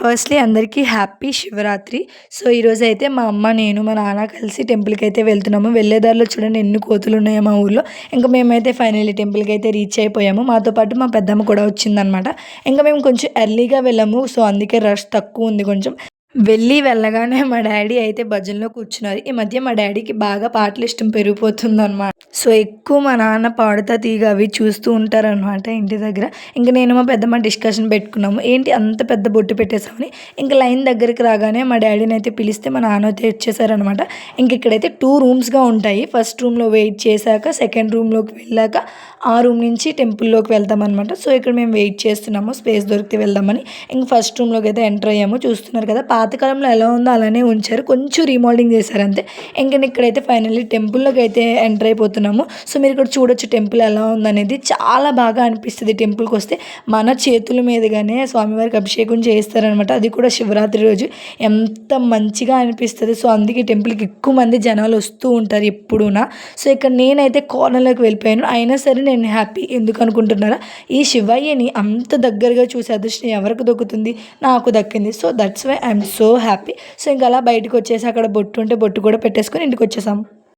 Firstly అందరికీ happy Shivaratri. So, ఈరోజైతే మా అమ్మ, నేను, మా నాన్న కలిసి టెంపుల్‌కైతే వెళ్తున్నాము. వెళ్ళే దారిలో చూడండి ఎన్ని కోతులున్నాయో మా ఊర్లో. ఇంక మేమైతే ఫైనల్లీ టెంపుల్‌కైతే రీచ్ అయిపోయాము. మాతో పాటు మా పెద్దమ్మ కూడా వచ్చిందనమాట. ఇంక మేము కొంచెం ఎర్లీగా వెళ్ళాము. సో, అందుకే రష్ తక్కువుంది కొంచెం. వెళ్ళగానే మా డ్యాడీ అయితే భజనలో కూర్చున్నారు. ఈ మధ్య మా డ్యాడీకి బాగా పాటలు ఇష్టం పెరిగిపోతుందనమాట. సో, ఎక్కువ మా నాన్న పాడుతా తీగ అవి చూస్తూ ఉంటారనమాట ఇంటి దగ్గర. ఇంక నేను మా పెద్దమ్మ డిస్కషన్ పెట్టుకున్నాము. ఏంటి అంత పెద్ద బొట్టు పెట్టేసామని. ఇంక లైన్ దగ్గరికి రాగానే మా డ్యాడీని అయితే పిలిస్తే మా నాన్న అయితే వచ్చేసారనమాట. ఇంక ఇక్కడైతే 2 రూమ్స్‌గా ఉంటాయి. ఫస్ట్ రూమ్‌లో వెయిట్ చేశాక సెకండ్ రూమ్‌లోకి వెళ్ళాక ఆ రూమ్ నుంచి టెంపుల్‌లోకి వెళ్తామనమాట. సో, ఇక్కడ మేము వెయిట్ చేస్తున్నాము స్పేస్ దొరికితే వెళ్దామని. ఇంక ఫస్ట్ రూమ్‌లోకి అయితే ఎంటర్ అయ్యాము. చూస్తున్నారు కదా! పాతకాలంలో ఎలా ఉందో అలానే ఉంచారు. కొంచెం రీమోడలింగ్ చేశారు అంతే. ఇంక ఇక్కడైతే ఫైనల్లీ టెంపుల్‌లోకి అయితే ఎంటర్ అయిపోతున్నాము. సో, మీరు ఇక్కడ చూడొచ్చు టెంపుల్ ఎలా ఉందనేది. చాలా బాగా అనిపిస్తది టెంపుల్‌కొస్తే. మన చేతుల మీదుగానే స్వామివారికి అభిషేకం చేయిస్తారనమాట. అది కూడా శివరాత్రి రోజు. ఎంత మంచిగా అనిపిస్తది. సో, అందుకే టెంపుల్‌కి ఎక్కువ మంది జనాలు వస్తూ ఉంటారు ఎప్పుడూనా. సో, ఇక్కడ నేనైతే కార్నర్‌లోకి వెళ్ళిపోయాను. అయినా సరే నేను హ్యాపీ. ఎందుకనుకుంటున్నారా? ఈ శివయ్యని అంత దగ్గరగా చూసే అదృష్టం ఎవరికి దక్కుతుంది? నాకు దక్కింది. So, that's why I am so happy. So, ఇంక అలా బయటకొచ్చేసి అక్కడ బొట్టు ఉంటే బొట్టు కూడా పెట్టేసుకొని ఇంటికొచ్చేసాము.